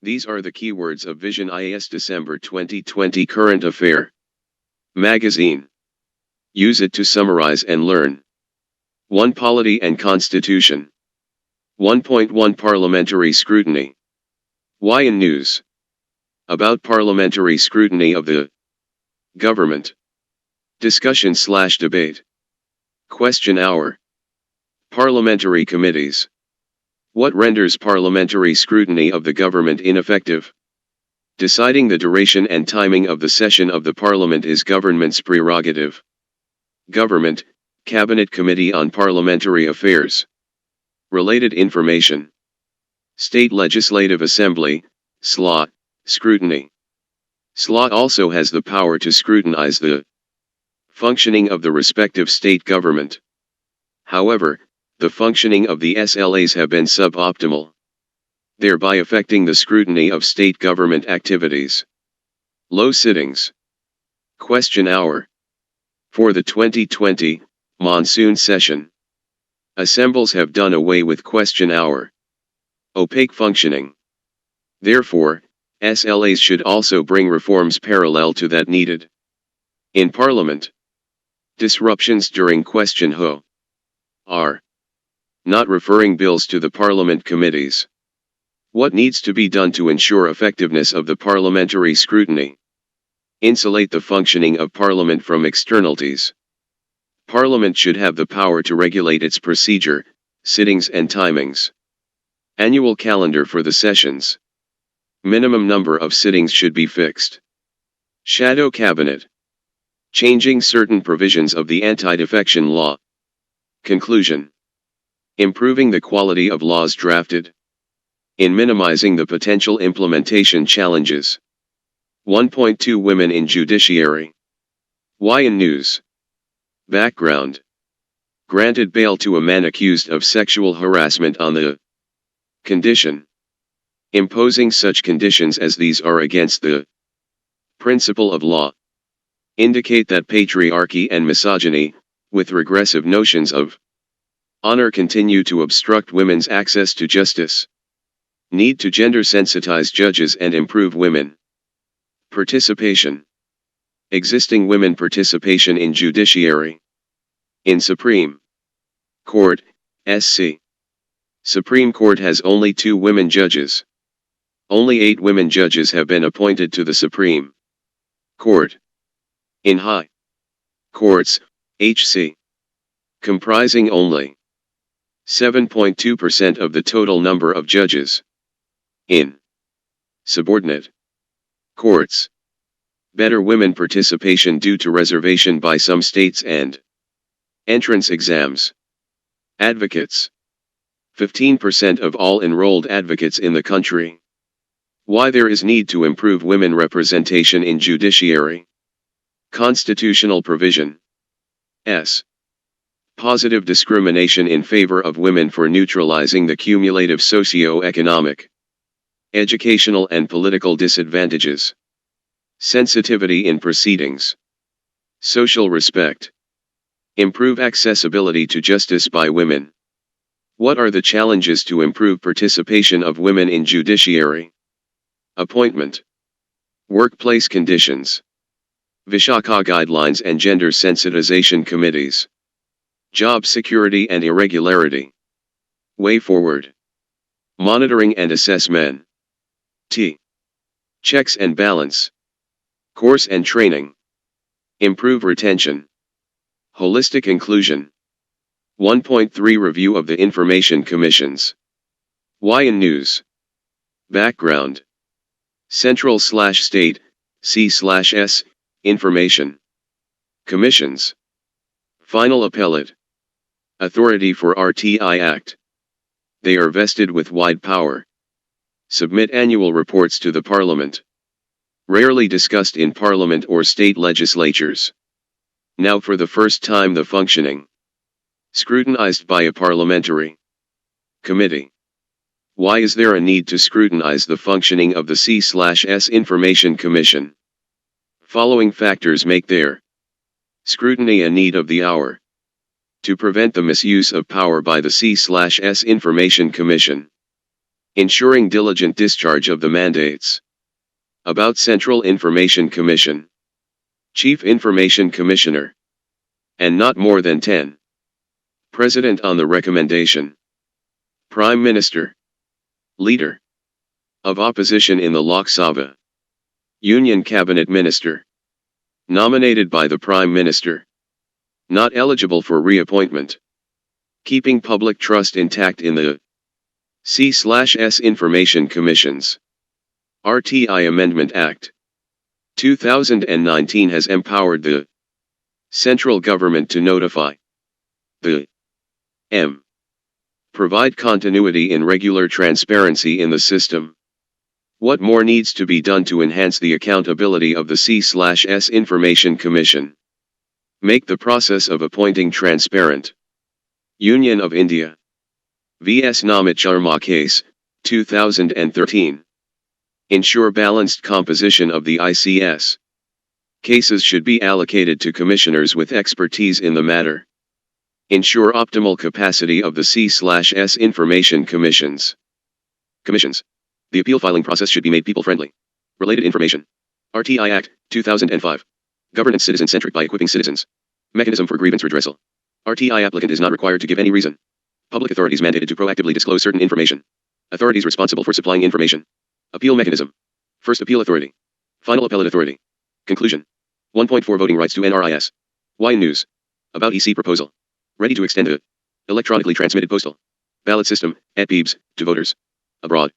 These are the keywords of Vision IAS December 2020 Current Affair Magazine. Use it to summarize and learn. 1. Polity and Constitution. 1.1 Parliamentary Scrutiny. Why in News? About parliamentary scrutiny of the government. Discussion/debate. Question hour. Parliamentary committees. What renders parliamentary scrutiny of the government ineffective? Deciding the duration and timing of the session of the Parliament is government's prerogative. Government, Cabinet Committee on Parliamentary Affairs. Related information. State Legislative Assembly, SLA, scrutiny. SLA also has the power to scrutinize the functioning of the respective state government. However, the functioning of the SLAs have been suboptimal, thereby affecting the scrutiny of state government activities. Low sittings. Question hour. For the 2020 monsoon session, assembles have done away with question hour. Opaque functioning. Therefore, SLAs should also bring reforms parallel to that needed in Parliament. Disruptions during question ho. Are not referring bills to the Parliament committees. What needs to be done to ensure effectiveness of the parliamentary scrutiny? Insulate the functioning of Parliament from externalities. Parliament should have the power to regulate its procedure, sittings and timings. Annual calendar for the sessions. Minimum number of sittings should be fixed. Shadow Cabinet. Changing certain provisions of the anti-defection law. Conclusion. Improving the quality of laws drafted. In minimizing the potential implementation challenges. 1.2 Women in Judiciary. Why in News? Background. Granted bail to a man accused of sexual harassment on the condition. Imposing such conditions as these are against the principle of law. Indicate that patriarchy and misogyny, with regressive notions of honor, continue to obstruct women's access to justice. Need to gender sensitize judges and improve women participation. Existing women participation in judiciary. In Supreme Court, SC. Supreme Court has only 2 women judges. Only 8 women judges have been appointed to the Supreme Court. In High Courts, HC. Comprising only 7.2% of the total number of judges. In subordinate courts, better women participation due to reservation by some states and entrance exams. Advocates. 15% of all enrolled advocates in the country. Why there is need to improve women representation in judiciary. Constitutional provision. S. Positive discrimination in favor of women for neutralizing the cumulative socio-economic, educational and political disadvantages. Sensitivity in proceedings. Social respect. Improve accessibility to justice by women. What are the challenges to improve participation of women in judiciary? Appointment. Workplace conditions. Vishaka guidelines and gender sensitization committees. Job security and irregularity. Way forward. Monitoring and assessment. T. Checks and balance. Course and training. Improve retention. Holistic inclusion. 1.3 Review of the Information Commissions. Why in News? Background. Central/State, C/S, Information Commissions. Final Appellate Authority for RTI Act. They are vested with wide power. Submit annual reports to the Parliament. Rarely discussed in Parliament or state legislatures. Now for the first time the functioning. Scrutinized by a parliamentary committee. Why is there a need to scrutinize the functioning of the C/S Information Commission? Following factors make their scrutiny a need of the hour. To prevent the misuse of power by the C/S Information Commission. Ensuring diligent discharge of the mandates. About Central Information Commission. Chief Information Commissioner. And not more than 10. President on the recommendation. Prime Minister. Leader. Of Opposition in the Lok Sabha. Union Cabinet Minister. Nominated by the Prime Minister. Not eligible for reappointment. Keeping public trust intact in the C/S Information Commissions. RTI Amendment Act 2019 has empowered the central government to notify the M. Provide continuity in regular transparency in the system. What more needs to be done to enhance the accountability of the C/S Information Commission? Make the process of appointing transparent. Union of India. V.S. Namit Sharma Case, 2013. Ensure balanced composition of the ICS. Cases should be allocated to commissioners with expertise in the matter. Ensure optimal capacity of the C/S Information Commissions. Commissions. The appeal filing process should be made people-friendly. Related information. RTI Act, 2005. Governance citizen-centric by equipping citizens. Mechanism for grievance redressal. RTI applicant is not required to give any reason. Public authorities mandated to proactively disclose certain information. Authorities responsible for supplying information. Appeal mechanism. First appeal authority. Final appellate authority. Conclusion. 1.4 Voting rights to NRIS. Y News. About EC proposal. Ready to extend the electronically transmitted postal ballot system, EPBs, to voters. Abroad.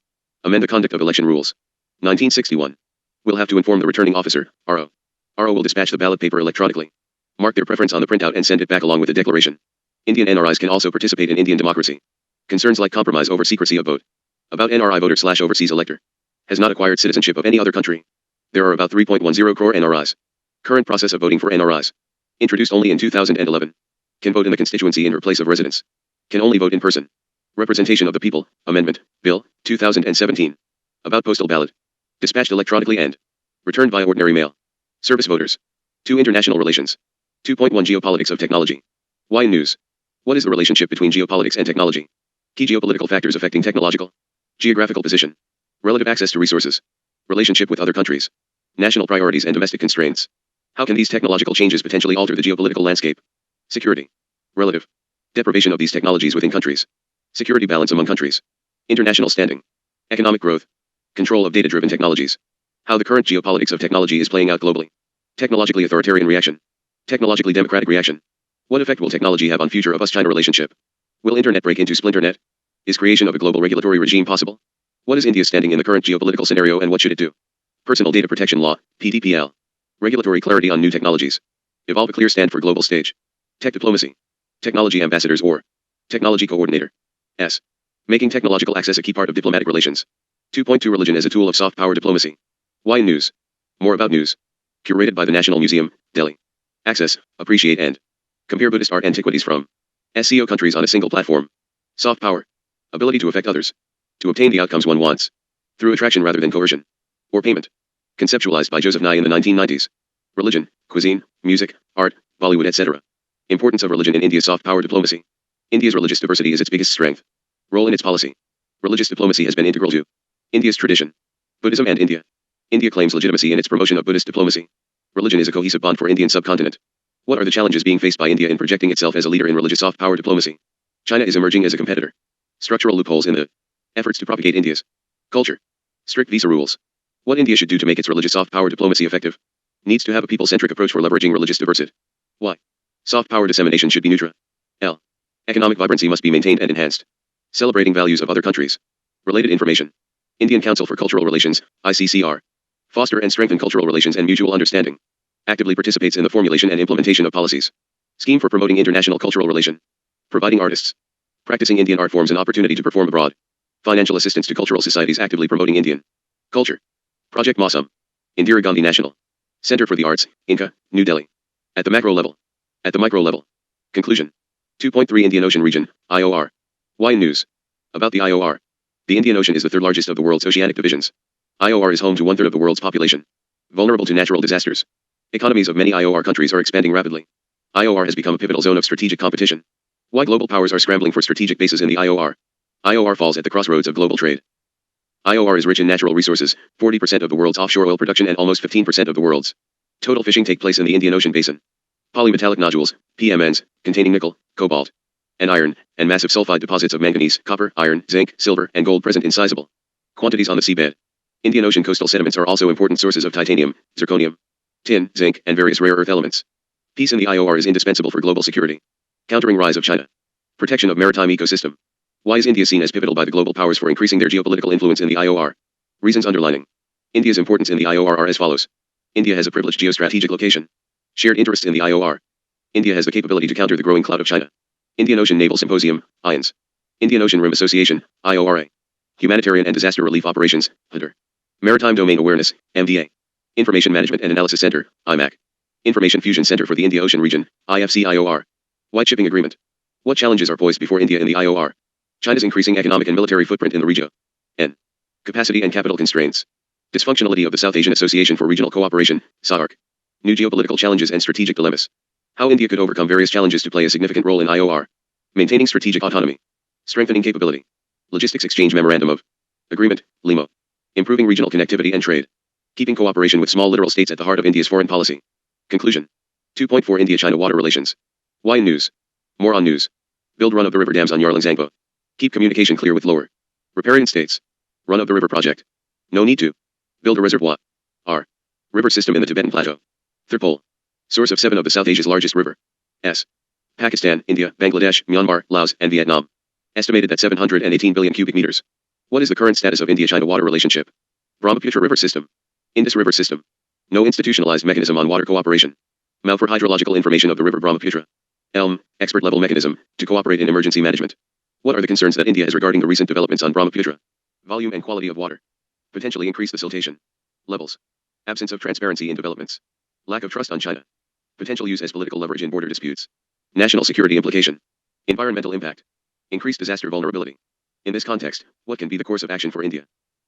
Amend the conduct of election rules. 1961. Will have to inform the returning officer, RO. RO will dispatch the ballot paper electronically. Mark their preference on the printout and send it back along with the declaration. Indian NRIs can also participate in Indian democracy. Concerns like compromise over secrecy of vote. About NRI voter/overseas elector. Has not acquired citizenship of any other country. There are about 3.10 crore NRIs. Current process of voting for NRIs. Introduced only in 2011. Can vote in the constituency in her place of residence. Can only vote in person. Representation of the People, Amendment, Bill, 2017. About postal ballot. Dispatched electronically and returned via ordinary mail. Service voters. 2. International relations. 2.1 Geopolitics of technology. Y News. What is the relationship between geopolitics and technology? Key geopolitical factors affecting technological. Geographical position. Relative access to resources. Relationship with other countries. National priorities and domestic constraints. How can these technological changes potentially alter the geopolitical landscape? Security. Relative. Deprivation of these technologies within countries. Security balance among countries. International standing. Economic growth. Control of data-driven technologies. How the current geopolitics of technology is playing out globally. Technologically authoritarian reaction. Technologically democratic reaction. What effect will technology have on future of US-China relationship? Will internet break into splinternet? Is creation of a global regulatory regime possible? What is India's standing in the current geopolitical scenario and what should it do? Personal Data Protection Law, PDPL. Regulatory clarity on new technologies. Evolve a clear stand for global stage. Tech diplomacy. Technology ambassadors or technology coordinator. S. Making technological access a key part of diplomatic relations. 2.2 Religion as a tool of soft power diplomacy. Y News. More about news. Curated by the National Museum, Delhi. Access, appreciate and compare Buddhist art antiquities from SCO countries on a single platform. Soft power. Ability to affect others. To obtain the outcomes one wants. Through attraction rather than coercion. Or payment. Conceptualized by Joseph Nye in the 1990s. Religion, cuisine, music, art, Bollywood, etc. Importance of religion in India's soft power diplomacy. India's religious diversity is its biggest strength. Role in its policy. Religious diplomacy has been integral to India's tradition. Buddhism and India. India claims legitimacy in its promotion of Buddhist diplomacy. Religion is a cohesive bond for Indian subcontinent. What are the challenges being faced by India in projecting itself as a leader in religious soft power diplomacy? China is emerging as a competitor. Structural loopholes in the efforts to propagate India's culture. Strict visa rules. What India should do to make its religious soft power diplomacy effective? Needs to have a people-centric approach for leveraging religious diversity. Why? Soft power dissemination should be neutral. L. Economic vibrancy must be maintained and enhanced. Celebrating values of other countries. Related information. Indian Council for Cultural Relations, ICCR. Foster and strengthen cultural relations and mutual understanding. Actively participates in the formulation and implementation of policies. Scheme for promoting international cultural relation. Providing artists. Practicing Indian art forms an opportunity to perform abroad. Financial assistance to cultural societies actively promoting Indian culture. Project Masum. Indira Gandhi National Center for the Arts, Inca, New Delhi. At the macro level. At the micro level. Conclusion. 2.3 Indian Ocean Region, IOR. Y News. About the IOR. The Indian Ocean is the third largest of the world's oceanic divisions. IOR is home to 1/3 of the world's population. Vulnerable to natural disasters. Economies of many IOR countries are expanding rapidly. IOR has become a pivotal zone of strategic competition. Why global powers are scrambling for strategic bases in the IOR? IOR falls at the crossroads of global trade. IOR is rich in natural resources, 40% of the world's offshore oil production and almost 15% of the world's total fishing take place in the Indian Ocean basin. Polymetallic nodules, PMNs, containing nickel, cobalt, and iron, and massive sulfide deposits of manganese, copper, iron, zinc, silver, and gold present in sizable quantities on the seabed. Indian Ocean coastal sediments are also important sources of titanium, zirconium, tin, zinc, and various rare earth elements. Peace in the IOR is indispensable for global security. Countering rise of China. Protection of maritime ecosystem. Why is India seen as pivotal by the global powers for increasing their geopolitical influence in the IOR? Reasons underlining India's importance in the IOR are as follows. India has a privileged geostrategic location. Shared interests in the IOR. India has the capability to counter the growing clout of China. Indian Ocean Naval Symposium, IANS. Indian Ocean Rim Association, IORA. Humanitarian and Disaster Relief Operations, HUDR. Maritime Domain Awareness, MDA. Information Management and Analysis Center, IMAC. Information Fusion Center for the India Ocean Region, IFC-IOR. White Shipping Agreement. What challenges are poised before India in the IOR? China's increasing economic and military footprint in the region. N. Capacity and capital constraints. Dysfunctionality of the South Asian Association for Regional Cooperation, SAARC. New geopolitical challenges and strategic dilemmas. How India could overcome various challenges to play a significant role in IOR. Maintaining strategic autonomy. Strengthening capability. Logistics Exchange Memorandum of Agreement, LIMO. Improving regional connectivity and trade. Keeping cooperation with small littoral states at the heart of India's foreign policy. Conclusion. 2.4 India-China water relations. Why in news? More on news. Build run-of-the-river dams on Yarlung Zangpo. Keep communication clear with lower riparian states. Run-of-the-river project. No need to build a reservoir. R. River system in the Tibetan Plateau. Third pole. Source of 7 of the South Asia's largest river. S. Pakistan, India, Bangladesh, Myanmar, Laos, and Vietnam. Estimated at 718 billion cubic meters. What is the current status of India-China water relationship? Brahmaputra River System. Indus River System. No institutionalized mechanism on water cooperation. MAU for hydrological information of the river Brahmaputra. ELM, expert-level mechanism, to cooperate in emergency management. What are the concerns that India has regarding the recent developments on Brahmaputra? Volume and quality of water. Potentially increase the siltation levels. Absence of transparency in developments. Lack of trust on China. Potential use as political leverage in border disputes. National security implication. Environmental impact. Increased disaster vulnerability. In this context, what can be the course of action for India?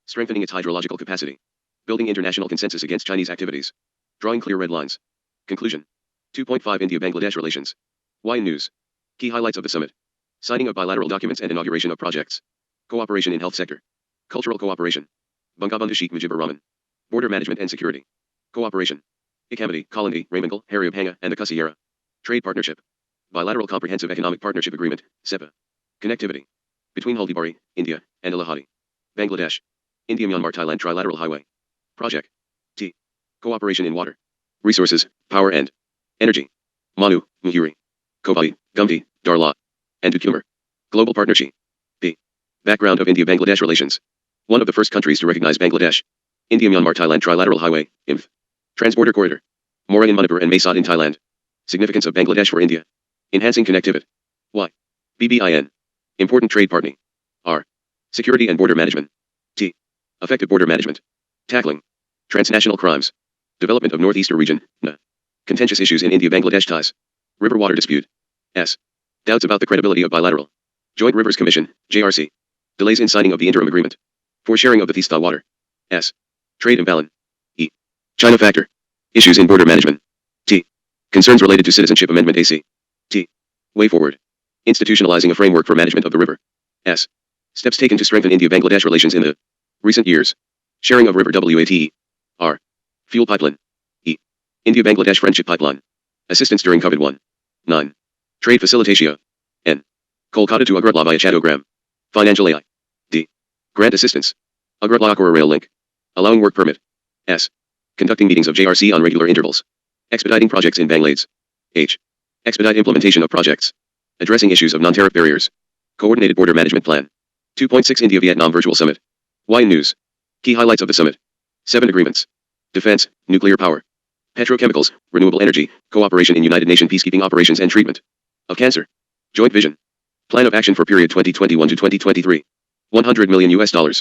Strengthening its hydrological capacity. Building international consensus against Chinese activities. Drawing clear red lines. Conclusion. 2.5 India-Bangladesh relations. Why in news? Key highlights of the summit. Signing of bilateral documents and inauguration of projects. Cooperation in health sector. Cultural cooperation. Bangabandhu Sheikh Mujibur Rahman. Border management and security. Cooperation. Ikamati, Kalandi, Raymondal, Harryabhanga, and the Kusi era. Trade partnership. Bilateral Comprehensive Economic Partnership Agreement, SEPA. Connectivity. Between Haldibarri, India, and Illahadi. Bangladesh. India-Myanmar-Thailand Trilateral Highway. Project. T. Cooperation in water. Resources, power and energy. Manu, Muhuri. Kovai, Gumti, Darla. And Dukumar. Global Partnership. B. Background of India-Bangladesh relations. One of the first countries to recognize Bangladesh. India-Myanmar-Thailand Trilateral Highway, IMF. Transborder Corridor. Mora in Manipur and Mesot in Thailand. Significance of Bangladesh for India. Enhancing connectivity. Y. BBIN. Important trade partner. R. Security and border management. T. Effective border management. Tackling transnational crimes. Development of Northeastern region. N. Contentious issues in India-Bangladesh ties. River water dispute. S. Doubts about the credibility of bilateral Joint Rivers Commission, JRC. Delays in signing of the interim agreement. For sharing of the Teesta water. S. Trade imbalance. E. China factor. Issues in border management. T. Concerns related to citizenship amendment AC. T. Way forward. Institutionalizing a framework for management of the river. S. Steps taken to strengthen India-Bangladesh relations in the recent years. Sharing of river WATE. R. Fuel pipeline. E. India-Bangladesh friendship pipeline. Assistance during COVID-19. 9. Trade facilitatio. N. Kolkata to Agartala via Chattogram. Financial AI. D. Grant assistance. Agartala Akura rail link. Allowing work permit. S. Conducting meetings of JRC on regular intervals. Expediting projects in Bangladesh. H. Expedite implementation of projects. Addressing issues of non-tariff barriers. Coordinated border management plan. 2.6 India-Vietnam Virtual Summit. Why in news? Key highlights of the summit. 7 agreements. Defense, nuclear power. Petrochemicals, renewable energy, cooperation in United Nations peacekeeping operations and treatment of cancer. Joint vision. Plan of action for period 2021 to 2023. $100 million.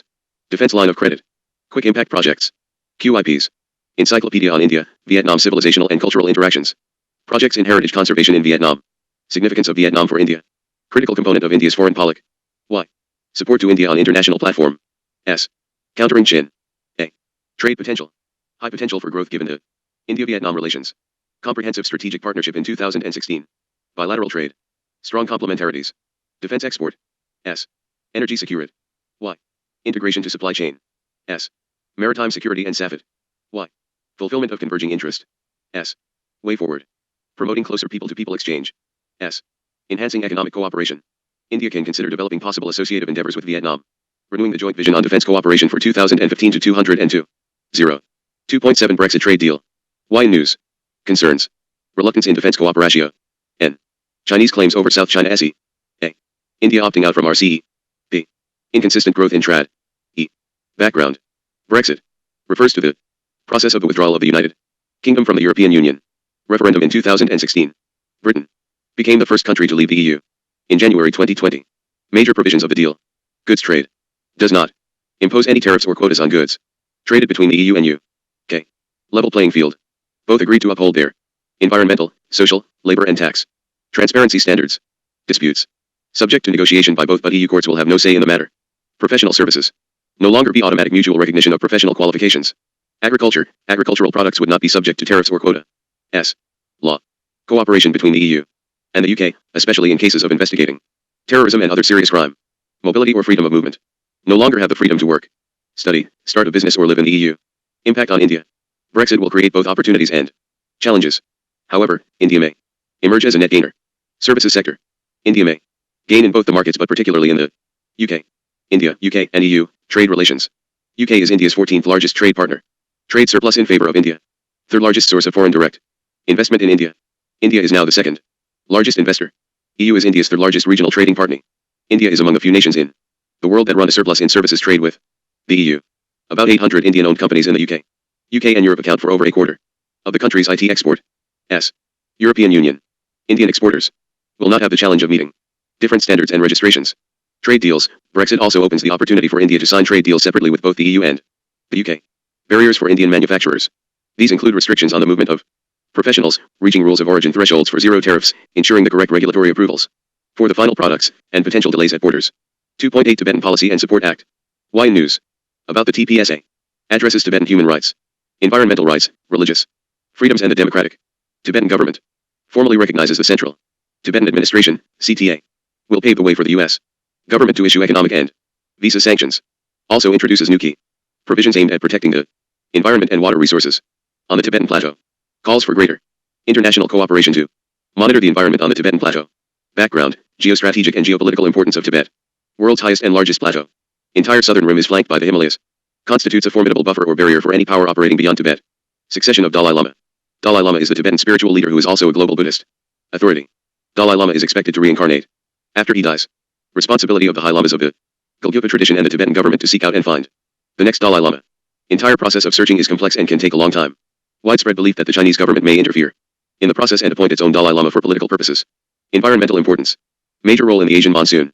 Defense line of credit. Quick impact projects. QIPs. Encyclopedia on India, Vietnam civilizational and cultural interactions. Projects in heritage conservation in Vietnam. Significance of Vietnam for India. Critical component of India's foreign policy. Y. Support to India on international platform. S. Countering Chin. A. Trade potential. High potential for growth given to India-Vietnam relations. Comprehensive strategic partnership in 2016. Bilateral trade. Strong complementarities. Defense export. S. Energy security. Y. Integration to supply chain. S. Maritime security and SAFIT. Y. Fulfillment of converging interest. S. Way forward. Promoting closer people-to-people exchange. S. Enhancing economic cooperation. India can consider developing possible associative endeavors with Vietnam. Renewing the joint vision on defense cooperation for 2015 to 202. 0. 2.7 Brexit trade deal. Y News. Concerns. Reluctance in defense cooperation. N. Chinese claims over South China SE. A. India opting out from RCE. B. Inconsistent growth in trad. E. Background. Brexit refers to the process of the withdrawal of the United Kingdom from the European Union. Referendum in 2016. Britain became the first country to leave the EU in January 2020. Major provisions of the deal. Goods trade does not impose any tariffs or quotas on goods traded between the EU and UK. Level playing field. Both agreed to uphold their environmental, social, labor and tax transparency standards. Disputes subject to negotiation by both, but EU courts will have no say in the matter. Professional services no longer be automatic mutual recognition of professional qualifications. Agricultural products would not be subject to tariffs or quota. S. Law. Cooperation between the EU and the UK, especially in cases of investigating terrorism and other serious crime. Mobility or freedom of movement. No longer have the freedom to work, study, start a business or live in the EU. Impact on India. Brexit will create both opportunities and challenges. However, India may emerge as a net gainer. Services sector. India may gain in both the markets, but particularly in the UK. India, UK, and EU, trade relations. UK is India's 14th largest trade partner. Trade surplus in favor of India. Third largest source of foreign direct investment in India. India is now the second largest investor. EU is India's third largest regional trading partner. India is among the few nations in the world that run a surplus in services trade with the EU. About 800 Indian-owned companies in the UK and Europe account for over a quarter of the country's IT export. S. European Union. Indian exporters will not have the challenge of meeting different standards and registrations. Trade deals. Brexit also opens the opportunity for India to sign trade deals separately with both the EU and the UK. Barriers for Indian manufacturers. These include restrictions on the movement of professionals, reaching rules of origin thresholds for zero tariffs, ensuring the correct regulatory approvals for the final products, and potential delays at borders. 2.8 Tibetan Policy and Support Act. Y News. About the TPSA. Addresses Tibetan human rights, environmental rights, religious freedoms and the democratic Tibetan government. Formally recognizes the Central Tibetan Administration, CTA. Will pave the way for the U.S. government to issue economic and visa sanctions. Also introduces new key provisions aimed at protecting the environment and water resources on the Tibetan Plateau. Calls for greater international cooperation to monitor the environment on the Tibetan Plateau. Background, geostrategic and geopolitical importance of Tibet. World's highest and largest plateau. Entire southern rim is flanked by the Himalayas. Constitutes a formidable buffer or barrier for any power operating beyond Tibet. Succession of Dalai Lama. Dalai Lama is the Tibetan spiritual leader who is also a global Buddhist authority. Dalai Lama is expected to reincarnate after he dies. Responsibility of the High Lamas of the Gelugpa tradition and the Tibetan government to seek out and find the next Dalai Lama. Entire process of searching is complex and can take a long time. Widespread belief that the Chinese government may interfere in the process and appoint its own Dalai Lama for political purposes. Environmental importance. Major role in the Asian monsoon.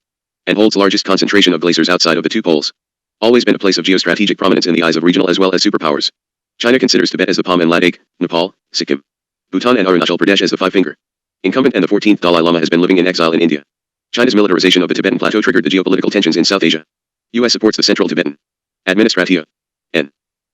And holds largest concentration of glaciers outside of the two poles. Always been a place of geostrategic prominence in the eyes of regional as well as superpowers. China considers Tibet as the Palm and Ladakh, Nepal, Sikkim, Bhutan and Arunachal Pradesh as the five-finger incumbent, and the 14th Dalai Lama has been living in exile in India. China's militarization of the Tibetan Plateau triggered the geopolitical tensions in South Asia. U.S. supports the Central Tibetan Administration. N.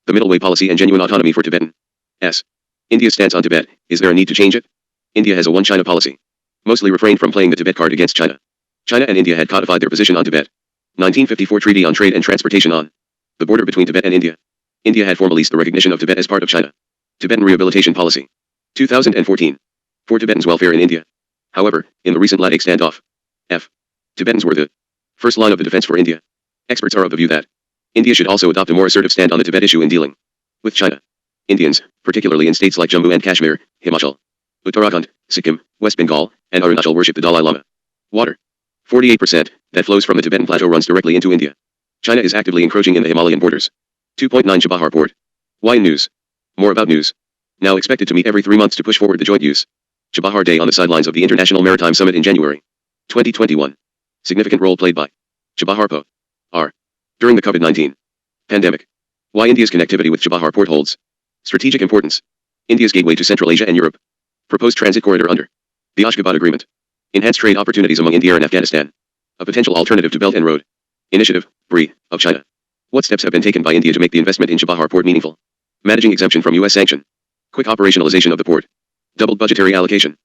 The middle way policy and genuine autonomy for Tibetan. S. India's stance on Tibet. Is there a need to change it? India has a one-China policy. Mostly refrained from playing the Tibet card against China. China and India had codified their position on Tibet. 1954 Treaty on Trade and Transportation on the border between Tibet and India. India had formally the recognition of Tibet as part of China. Tibetan Rehabilitation Policy. 2014. For Tibetans' welfare in India. However, in the recent Ladakh standoff, Tibetans were the first line of the defense for India. Experts are of the view that India should also adopt a more assertive stand on the Tibet issue in dealing with China. Indians, particularly in states like Jammu and Kashmir, Himachal, Uttarakhand, Sikkim, West Bengal, and Arunachal worship the Dalai Lama. Water. 48% that flows from the Tibetan Plateau runs directly into India. China is actively encroaching in the Himalayan borders. 2.9 Chabahar Port. Y News. More about news. Now expected to meet every 3 months to push forward the joint use Chabahar Day on the sidelines of the International Maritime Summit in January 2021. Significant role played by Chabahar Po. R. During the COVID-19 pandemic. Why India's connectivity with Chabahar Port holds strategic importance. India's gateway to Central Asia and Europe. Proposed transit corridor under the Ashgabat Agreement. Enhanced trade opportunities among India and Afghanistan. A potential alternative to Belt and Road Initiative, BRI, of China. What steps have been taken by India to make the investment in Chabahar Port meaningful? Managing exemption from U.S. sanction. Quick operationalization of the port. Doubled budgetary allocation.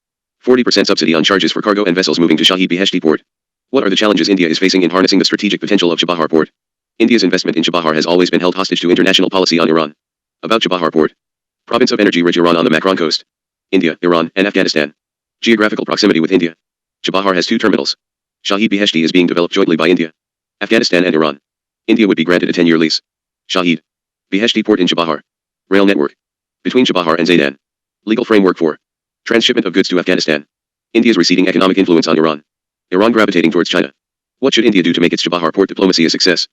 40% subsidy on charges for cargo and vessels moving to Shahi Beheshti Port. What are the challenges India is facing in harnessing the strategic potential of Chabahar Port? India's investment in Chabahar has always been held hostage to international policy on Iran. About Chabahar Port. Province of energy-rich Iran on the Makran coast. India, Iran, and Afghanistan. Geographical proximity with India. Chabahar has 2 terminals. Shahid Beheshti is being developed jointly by India, Afghanistan and Iran. India would be granted a 10-year lease. Shahid Beheshti Port in Chabahar. Rail network. Between Chabahar and Zaydan. Legal framework for transshipment of goods to Afghanistan. India's receding economic influence on Iran. Iran gravitating towards China. What should India do to make its Chabahar port diplomacy a success?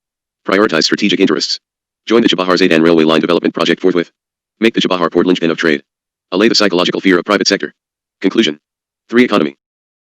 Prioritize strategic interests. Join the Chabahar-Zaydan railway line development project forthwith. Make the Chabahar port linchpin of trade. Allay the psychological fear of private sector. Conclusion. 3. Economy.